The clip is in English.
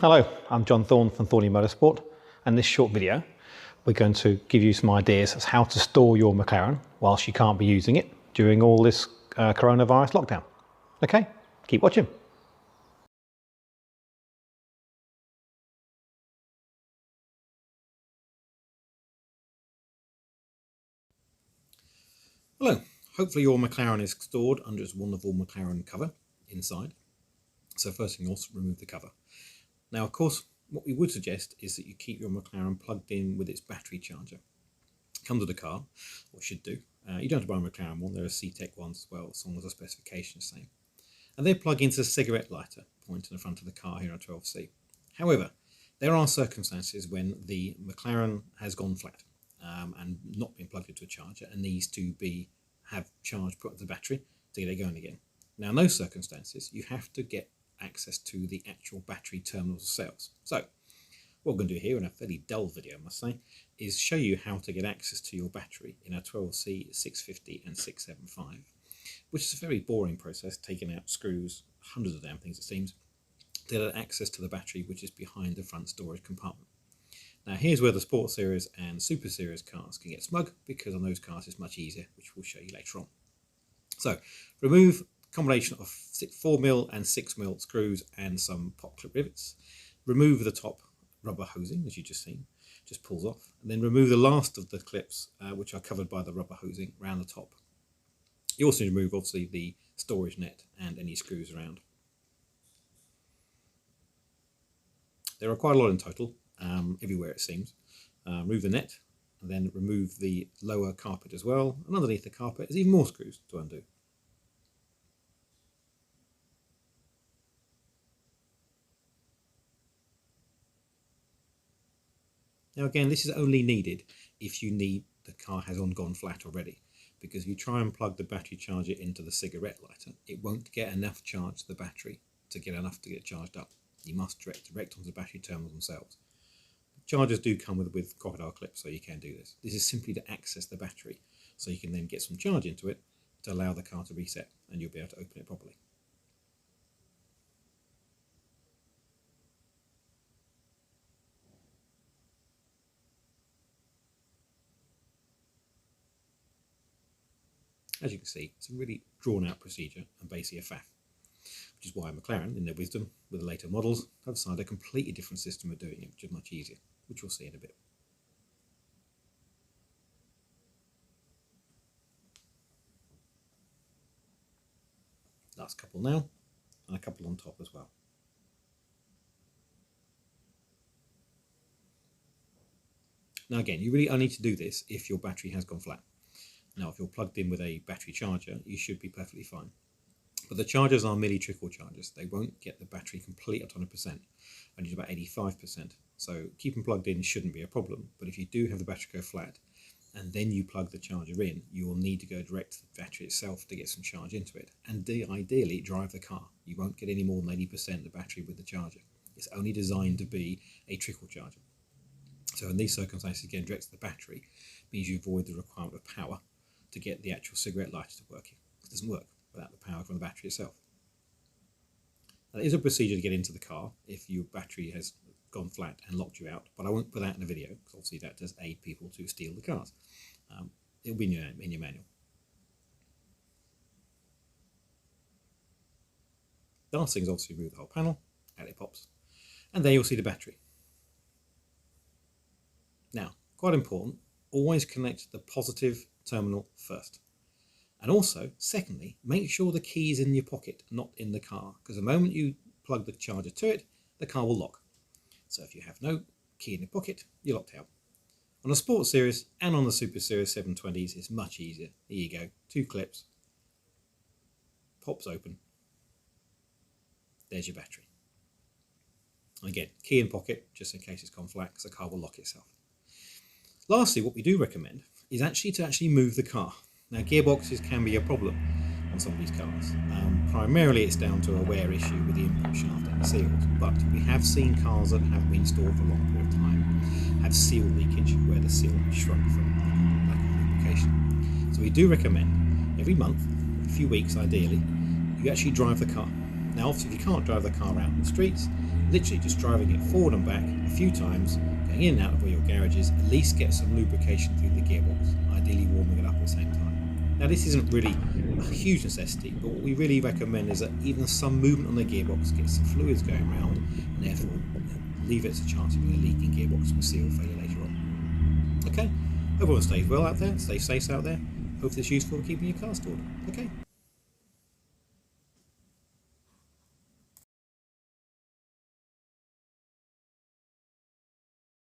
Hello, I'm John Thorne from Thornley Motorsport, and in this short video we're going to give you some ideas as how to store your Mclaren whilst you can't be using it during all this coronavirus lockdown. Okay, keep watching. Hello, hopefully your Mclaren is stored under its wonderful Mclaren cover inside. So first thing, also remove the cover. Now of course what we would suggest is that you keep your Mclaren plugged in with its battery charger. It comes with a car, or should do. You don't have to buy a Mclaren one, there are C-Tech ones as well, as long as the specification is the same. And they plug into a cigarette lighter point in the front of the car here on 12C. However, there are circumstances when the Mclaren has gone flat and not been plugged into a charger and needs to have charge put into the battery to get it going again. Now in those circumstances, you have to get access to the actual battery terminals themselves. So what we're going to do here in a fairly dull video, I must say, is show you how to get access to your battery in a 12C, 650 and 675, which is a very boring process, taking out screws, hundreds of damn things it seems, to get access to the battery which is behind the front storage compartment. Now here's where the Sport Series and Super Series cars can get smug, because on those cars it's much easier, which we'll show you later on. So remove a combination of 4mm and 6mm screws and some pop clip rivets. Remove the top rubber hosing, as you've just seen, just pulls off, and then remove the last of the clips which are covered by the rubber hosing around the top. You also remove obviously the storage net and any screws around. There are quite a lot in total, everywhere it seems. Remove the net, and then remove the lower carpet as well, and underneath the carpet there's even more screws to undo. Now again, this is only needed if the car has gone flat already, because if you try and plug the battery charger into the cigarette lighter, it won't get enough charge to the battery to get enough to get charged up. You must direct onto the battery terminals themselves. Chargers do come with Crocodile Clips, so you can do this. This is simply to access the battery, so you can then get some charge into it to allow the car to reset, and you'll be able to open it properly. As you can see, it's a really drawn out procedure and basically a faff, which is why Mclaren, in their wisdom with the later models, have decided a completely different system of doing it, which is much easier, which we'll see in a bit. Last couple now, and a couple on top as well. Now again, you really only need to do this if your battery has gone flat. Now if you're plugged in with a battery charger, you should be perfectly fine. But the chargers are merely trickle chargers. They won't get the battery complete at 100%, only about 85%. So keeping plugged in shouldn't be a problem. But if you do have the battery go flat, and then you plug the charger in, you will need to go direct to the battery itself to get some charge into it. And ideally drive the car. You won't get any more than 80% of the battery with the charger. It's only designed to be a trickle charger. So in these circumstances, again, direct to the battery means you avoid the requirement of power to get the actual cigarette lighter to working. It doesn't work without the power from the battery itself. Now, there is a procedure to get into the car if your battery has gone flat and locked you out, but I won't put that in a video because obviously that does aid people to steal the cars. It'll be in your manual. The last thing is obviously remove the whole panel, out it pops, and there you'll see the battery. Now, quite important, always connect the positive terminal first. And also, secondly, make sure the key is in your pocket, not in the car, because the moment you plug the charger to it, the car will lock. So if you have no key in your pocket, you're locked out. On the Sport Series and on the Super Series 720s, it's much easier. Here you go, 2 clips, pops open, there's your battery. And again, key in pocket, just in case it's gone flat, because the car will lock itself. Lastly, what we do recommend is to move the car. Now, gearboxes can be a problem on some of these cars. Primarily it's down to a wear issue with the input shaft and the seals, but we have seen cars that have been stored for a long period of time have seal leakage where the seal has shrunk from lack of lubrication. So we do recommend every month, a few weeks ideally, you actually drive the car. Now obviously if you can't drive the car out in the streets, literally just driving it forward and back a few times, going in and out of where your garage is, at least get some lubrication through the gearbox, ideally warming it up at the same time. Now this isn't really a huge necessity, but what we really recommend is that even some movement on the gearbox gets some fluids going around, and therefore leave it as a chance of being a leaking gearbox with seal failure later on. Okay, everyone stays well out there, stay safe out there. Hope this is useful for keeping your car stored. Okay.